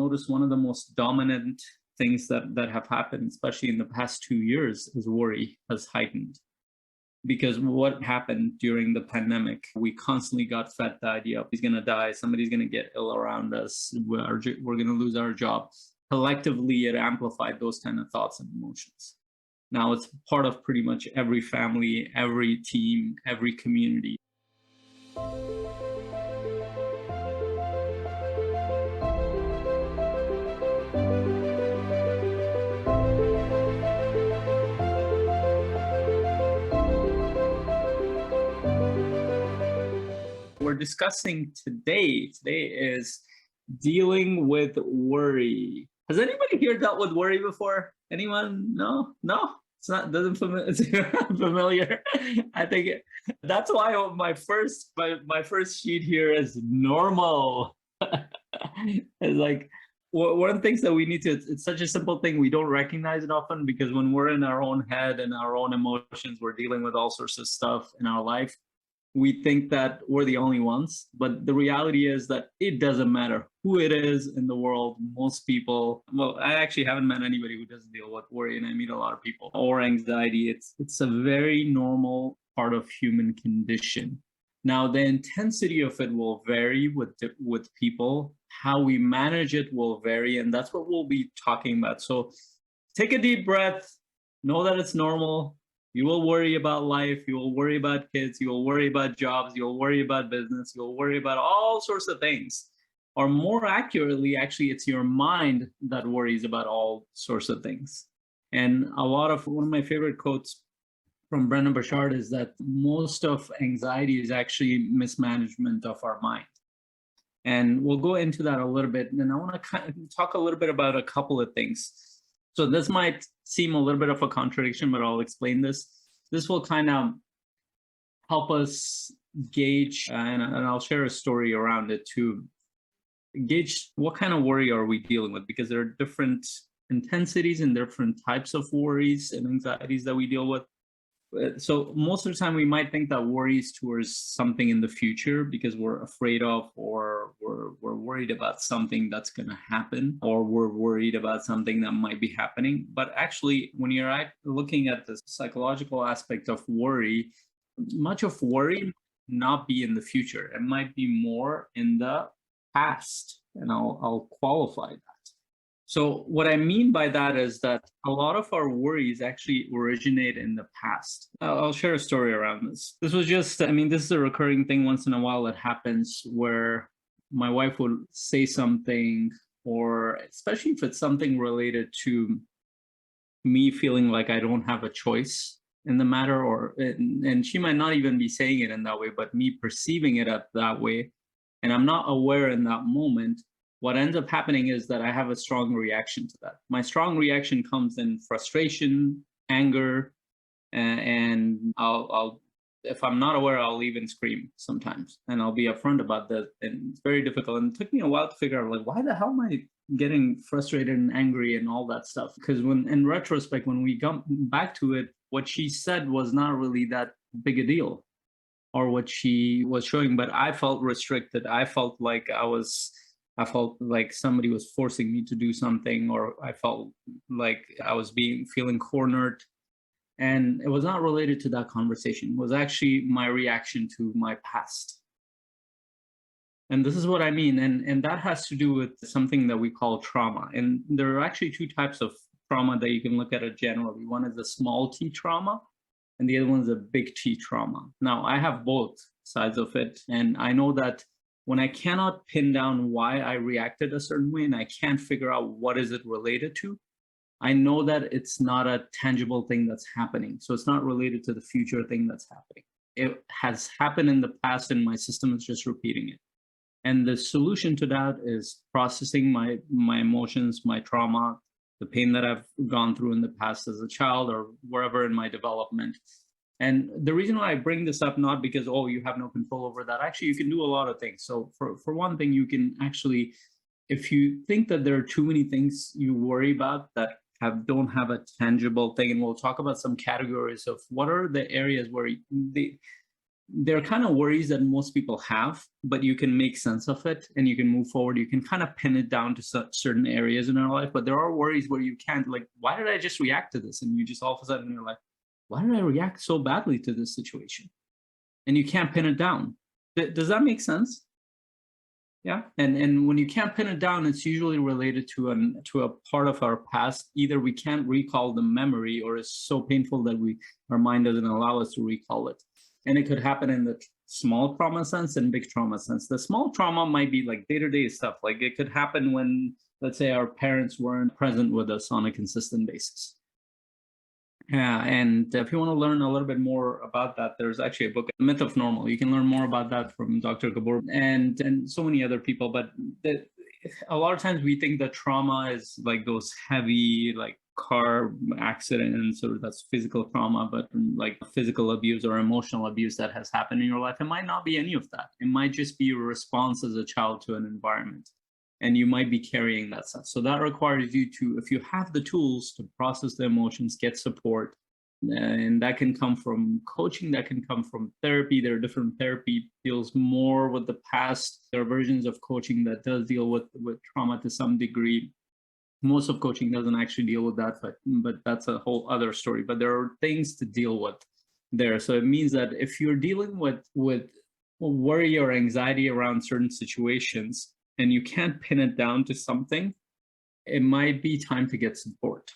notice one of the most dominant things that have happened, especially in the past 2 years, is worry has heightened. Because what happened during the pandemic, we constantly got fed the idea of he's going to die, somebody's going to get ill around us, we're going to lose our job. Collectively, it amplified those kind of thoughts and emotions. Now it's part of pretty much every family, every team, every community. We're discussing today is dealing with worry. Has anybody here dealt with worry before? Anyone? No? It's not, it's familiar. I think that's why my first sheet here is normal. It's like one of the things that we need to, it's such a simple thing, we don't recognize it often, because when we're in our own head and our own emotions, we're dealing with all sorts of stuff in our life. We think that we're the only ones, but the reality is that it doesn't matter who it is in the world. Most people, well, I actually haven't met anybody who doesn't deal with worry, and I meet a lot of people, or anxiety. It's a very normal part of human condition. Now, the intensity of it will vary with people. How we manage it will vary, and that's what we'll be talking about. So take a deep breath, know that it's normal. You will worry about life, you will worry about kids, you will worry about jobs, you'll worry about business, you'll worry about all sorts of things. Or more accurately, actually, it's your mind that worries about all sorts of things. And one of my favorite quotes from Brendan Burchard is that most of anxiety is actually mismanagement of our mind. And we'll go into that a little bit. And I want to kind of talk a little bit about a couple of things. So this might seem a little bit of a contradiction, but I'll explain this. This will kind of help us gauge, and I'll share a story around it to gauge what kind of worry are we dealing with, because there are different intensities and different types of worries and anxieties that we deal with. So most of the time we might think that worry is towards something in the future because we're afraid of, or we're worried about something that's going to happen, or we're worried about something that might be happening. But actually, when you're looking at the psychological aspect of worry, much of worry might not be in the future. It might be more in the past, and I'll qualify that. So what I mean by that is that a lot of our worries actually originate in the past. I'll share a story around this. This was just, this is a recurring thing once in a while that happens, where my wife would say something, or especially if it's something related to me feeling like I don't have a choice in the matter, and she might not even be saying it in that way, but me perceiving it that way, and I'm not aware in that moment. What ends up happening is that I have a strong reaction to that. My strong reaction comes in frustration, anger, and I'll if I'm not aware, I'll even scream sometimes, and I'll be upfront about that. And it's very difficult. And it took me a while to figure out, like, why the hell am I getting frustrated and angry and all that stuff? Because in retrospect, when we come back to it, what she said was not really that big a deal, or what she was showing. But I felt restricted. I felt like I felt like somebody was forcing me to do something, or I felt like I was feeling cornered. And it was not related to that conversation. It was actually my reaction to my past. And this is what I mean. And that has to do with something that we call trauma. And there are actually two types of trauma that you can look at it generally. One is a small t trauma, and the other one is a big T trauma. Now, I have both sides of it. And I know that when I cannot pin down why I reacted a certain way, and I can't figure out what is it related to, I know that it's not a tangible thing that's happening. So it's not related to the future thing that's happening. It has happened in the past, and my system is just repeating it. And the solution to that is processing my emotions, my trauma, the pain that I've gone through in the past as a child or wherever in my development. And the reason why I bring this up, not because, oh, you have no control over that. Actually, you can do a lot of things. So for one thing, you can actually, if you think that there are too many things you worry about that don't have a tangible thing, and we'll talk about some categories of what are the areas where they're kind of worries that most people have, but you can make sense of it and you can move forward. You can kind of pin it down to certain areas in our life, but there are worries where you can't, like, why did I just react to this? And you just all of a sudden you're like, why did I react so badly to this situation? And you can't pin it down. Does that make sense? Yeah. And when you can't pin it down, it's usually related to a part of our past. Either we can't recall the memory, or it's so painful that our mind doesn't allow us to recall it. And it could happen in the small trauma sense and big trauma sense. The small trauma might be like day-to-day stuff. Like it could happen when, let's say, our parents weren't present with us on a consistent basis. Yeah, and if you want to learn a little bit more about that, there's actually a book, Myth of Normal. You can learn more about that from Dr. Gabor and so many other people. But a lot of times we think that trauma is like those heavy, like car accidents, or that's physical trauma, but like physical abuse or emotional abuse that has happened in your life. It might not be any of that. It might just be a response as a child to an environment. And you might be carrying that stuff. So that requires you to, if you have the tools to process the emotions, get support, and that can come from coaching, that can come from therapy. There are different therapy deals more with the past. There are versions of coaching that does deal with trauma to some degree. Most of coaching doesn't actually deal with that, but that's a whole other story. But there are things to deal with there. So it means that if you're dealing with worry or anxiety around certain situations, and you can't pin it down to something, it might be time to get support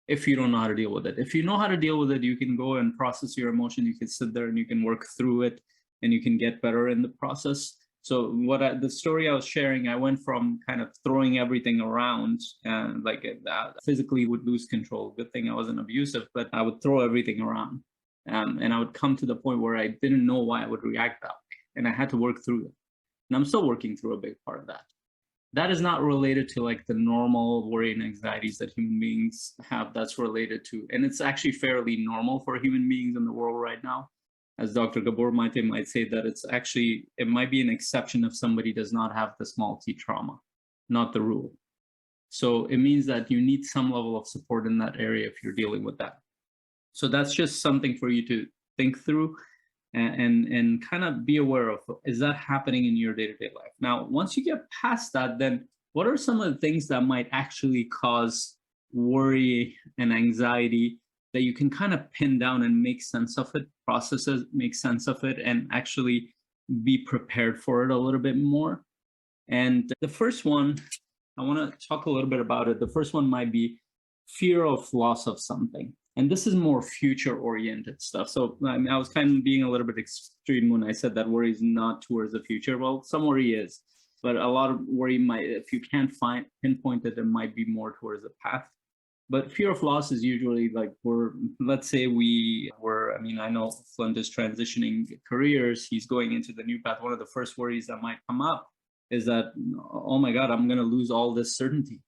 if you don't know how to deal with it. If you know how to deal with it, you can go and process your emotion. You can sit there and you can work through it, and you can get better in the process. So the story I was sharing, I went from kind of throwing everything around and like physically would lose control. Good thing I wasn't abusive, but I would throw everything around. And I would come to the point where I didn't know why I would react that way. And I had to work through it. And I'm still working through a big part of that. That is not related to like the normal worry and anxieties that human beings have. That's related to, and it's actually fairly normal for human beings in the world right now. As Dr. Gabor might say that it might be an exception if somebody does not have the small t trauma, not the rule. So it means that you need some level of support in that area if you're dealing with that. So that's just something for you to think through and kind of be aware of, is that happening in your day-to-day life? Now, once you get past that, then what are some of the things that might actually cause worry and anxiety that you can kind of pin down and make sense of it, process it, make sense of it, and actually be prepared for it a little bit more? And the first one, I want to talk a little bit about it. The first one might be fear of loss of something. And this is more future-oriented stuff. So I was kind of being a little bit extreme when I said that worry is not towards the future. Well, some worry is, but a lot of worry might, if you can't pinpoint it, it might be more towards the path. But fear of loss is usually like let's say I know Flint is transitioning careers. He's going into the new path. One of the first worries that might come up is that, oh my God, I'm going to lose all this certainty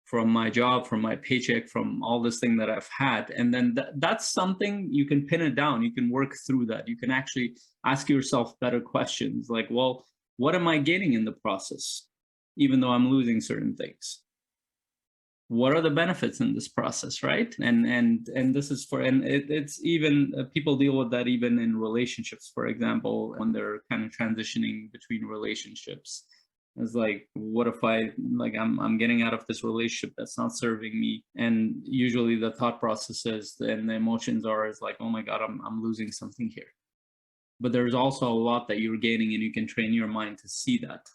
from my job, from my paycheck, from all this thing that I've had. And then that's something you can pin it down. You can work through that. You can actually ask yourself better questions like, well, what am I gaining in the process, even though I'm losing certain things? What are the benefits in this process, right? And this is it's even people deal with that even in relationships, for example, when they're kind of transitioning between relationships. It's like, what if I'm getting out of this relationship that's not serving me? And usually the thought processes and the emotions is like, oh my God, I'm losing something here. But there's also a lot that you're gaining, and you can train your mind to see that.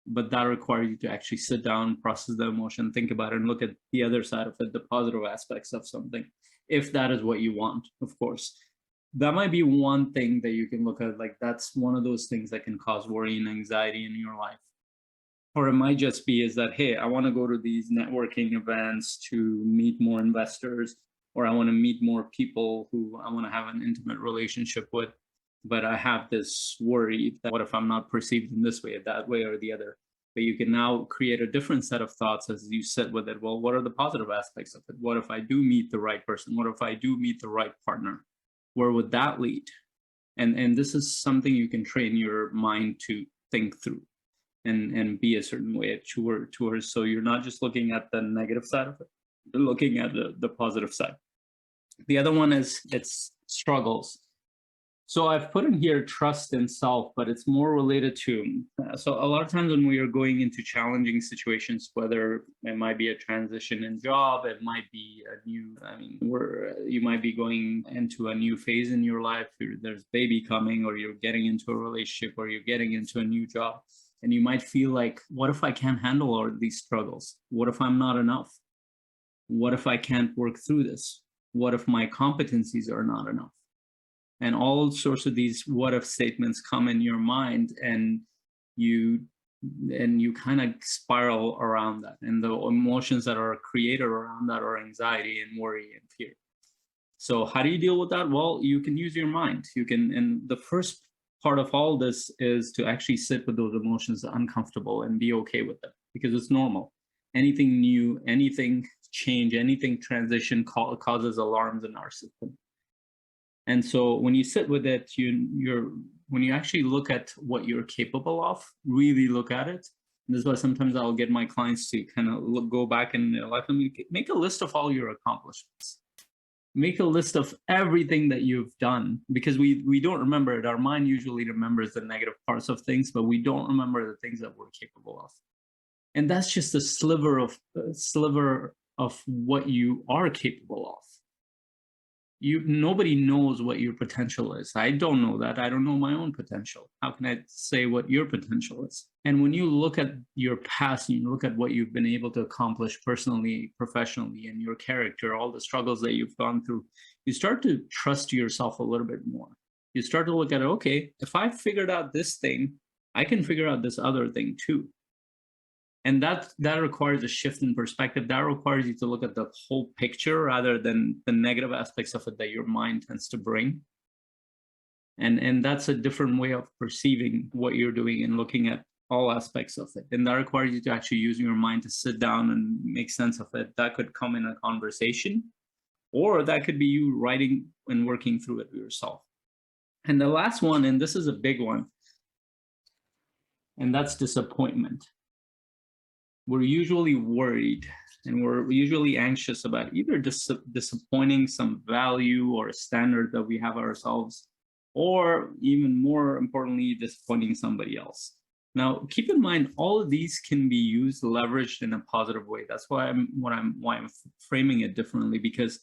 But that requires you to actually sit down, process the emotion, think about it, and look at the other side of it, the positive aspects of something, if that is what you want, of course. That might be one thing that you can look at, like that's one of those things that can cause worry and anxiety in your life. Or it might just be is that, hey, I want to go to these networking events to meet more investors, or I want to meet more people who I want to have an intimate relationship with. But I have this worry that what if I'm not perceived in this way, that way, or the other? But you can now create a different set of thoughts as you sit with it. Well, what are the positive aspects of it? What if I do meet the right person? What if I do meet the right partner? Where would that lead? And this is something you can train your mind to think through and be a certain way towards. So you're not just looking at the negative side of it, you're looking at the positive side. The other one is it's struggles. So I've put in here trust in self, but it's more related to. So a lot of times when we are going into challenging situations, whether it might be a transition in job, it might be a new. I mean, you might be going into a new phase in your life. There's baby coming, or you're getting into a relationship, or you're getting into a new job, and you might feel like, what if I can't handle all of these struggles? What if I'm not enough? What if I can't work through this? What if my competencies are not enough? And all sorts of these what if statements come in your mind, and you kind of spiral around that, and the emotions that are created around that are anxiety and worry and fear. So how do you deal with that? Well, you can use your mind. You can, and the first part of all this is to actually sit with those emotions uncomfortable and be okay with them, because it's normal. Anything new, anything change, anything transition causes alarms in our system. And so when you sit with it, when you actually look at what you're capable of, really look at it. And this is why sometimes I'll get my clients to kind of go back in their life and make a list of all your accomplishments. Make a list of everything that you've done, because we don't remember it. Our mind usually remembers the negative parts of things, but we don't remember the things that we're capable of. And that's just a sliver of what you are capable of. Nobody knows what your potential is. I don't know that. I don't know my own potential. How can I say what your potential is? And when you look at your past, and you look at what you've been able to accomplish personally, professionally, and your character, all the struggles that you've gone through, you start to trust yourself a little bit more. You start to look at it, okay, if I figured out this thing, I can figure out this other thing too. And that requires a shift in perspective. That requires you to look at the whole picture rather than the negative aspects of it that your mind tends to bring. And that's a different way of perceiving what you're doing and looking at all aspects of it. And that requires you to actually use your mind to sit down and make sense of it. That could come in a conversation, or that could be you writing and working through it yourself. And the last one, and this is a big one, and that's disappointment. We're usually worried, and we're usually anxious about either disappointing some value or a standard that we have ourselves, or even more importantly, disappointing somebody else. Now, keep in mind, all of these can be used, leveraged in a positive way. That's why I'm framing it differently, because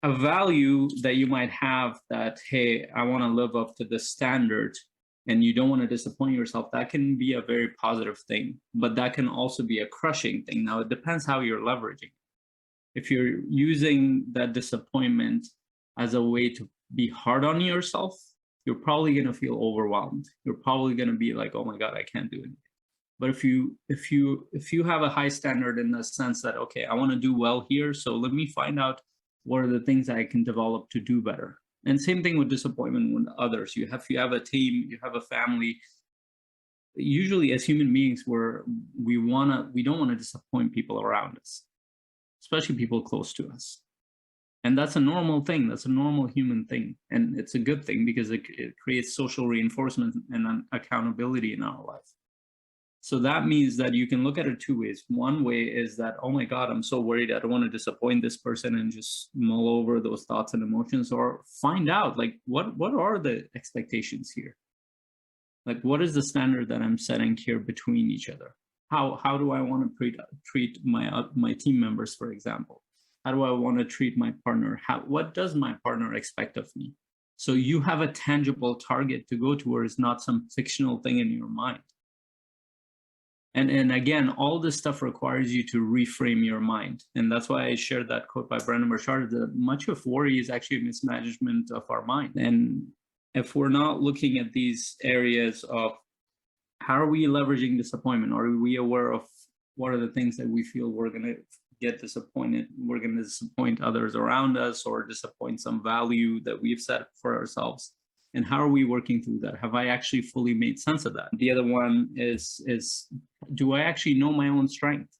a value that you might have that, hey, I want to live up to this standard, and you don't want to disappoint yourself, that can be a very positive thing, but that can also be a crushing thing. Now, it depends how you're leveraging. If you're using that disappointment as a way to be hard on yourself, you're probably going to feel overwhelmed. You're probably going to be like, oh my God, I can't do anything. But if you have a high standard in the sense that, okay, I want to do well here, so let me find out what are the things I can develop to do better. And same thing with disappointment with others. You have a team, you have a family. Usually, as human beings, we don't want to disappoint people around us, especially people close to us. And that's a normal thing. That's a normal human thing, and it's a good thing, because it creates social reinforcement and accountability in our life. So that means that you can look at it two ways. One way is that, oh my God, I'm so worried. I don't want to disappoint this person, and just mull over those thoughts and emotions, or find out like what are the expectations here? Like, what is the standard that I'm setting here between each other? How do I want to treat my team members, for example? How do I want to treat my partner? What does my partner expect of me? So you have a tangible target to go towards, not some fictional thing in your mind. And again, all this stuff requires you to reframe your mind. And that's why I shared that quote by Brendon Burchard, that much of worry is actually a mismanagement of our mind. And if we're not looking at these areas of how are we leveraging disappointment, are we aware of what are the things that we feel we're going to get disappointed, we're going to disappoint others around us, or disappoint some value that we've set for ourselves, and how are we working through that? Have I actually fully made sense of that? The other one is do I actually know my own strength?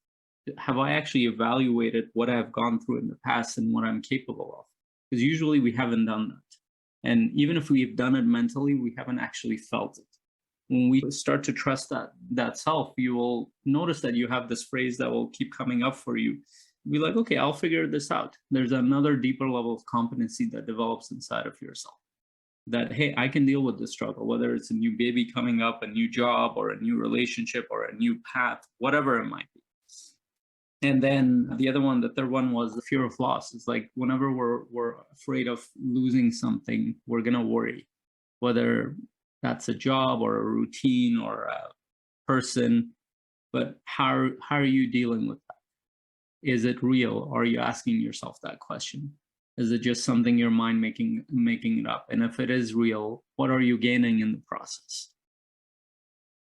Have I actually evaluated what I've gone through in the past and what I'm capable of? Because usually we haven't done that. And even if we've done it mentally, we haven't actually felt it. When we start to trust that self, you will notice that you have this phrase that will keep coming up for you. Be like, okay, I'll figure this out. There's another deeper level of competency that develops inside of yourself. that, hey, I can deal with this struggle, whether it's a new baby coming up, a new job, or a new relationship, or a new path, whatever it might be. And then the other one, the third one, was the fear of loss. It's like whenever we're afraid of losing something, we're gonna worry, whether that's a job or a routine or a person. But how are you dealing with that? Is it real? Are you asking yourself that question? Is it just something your mind making it up? And if it is real, what are you gaining in the process?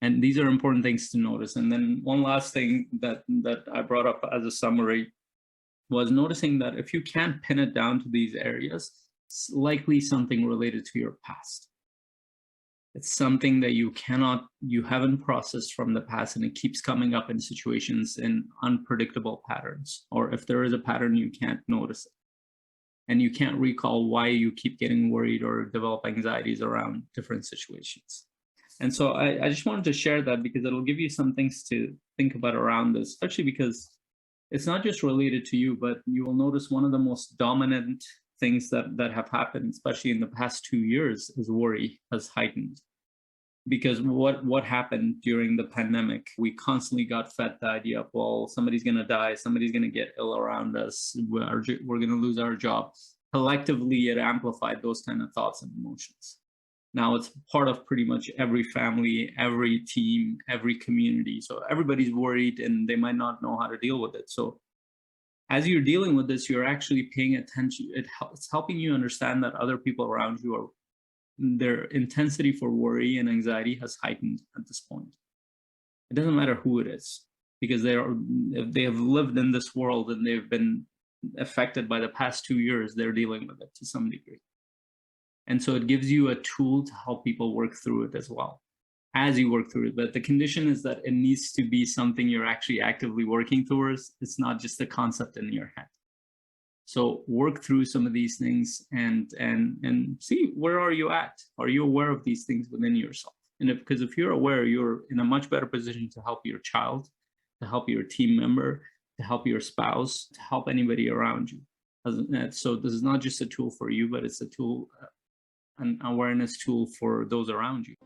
And these are important things to notice. And then one last thing that I brought up as a summary was noticing that if you can't pin it down to these areas, it's likely something related to your past. It's something that you haven't processed from the past, and it keeps coming up in situations in unpredictable patterns. Or if there is a pattern, you can't notice it. And you can't recall why you keep getting worried or develop anxieties around different situations. And so I just wanted to share that because it'll give you some things to think about around this, especially because it's not just related to you, but you will notice one of the most dominant things that have happened, especially in the past 2 years, is worry has heightened. Because what happened during the pandemic, we constantly got fed the idea of, well, somebody's going to die, somebody's going to get ill around us, we're going to lose our job. Collectively, it amplified those kind of thoughts and emotions. Now it's part of pretty much every family, every team, every community. So everybody's worried and they might not know how to deal with it. So as you're dealing with this, you're actually paying attention. It's helping you understand that other people around you are, their intensity for worry and anxiety has heightened at this point. It doesn't matter who it is, because if they have lived in this world and they've been affected by the past 2 years, they're dealing with it to some degree. And so it gives you a tool to help people work through it as well as you work through it. But the condition is that it needs to be something you're actually actively working towards. It's not just a concept in your head. So work through some of these things and see, where are you at? Are you aware of these things within yourself? And because if you're aware, you're in a much better position to help your child, to help your team member, to help your spouse, to help anybody around you. So this is not just a tool for you, but it's a tool, an awareness tool for those around you.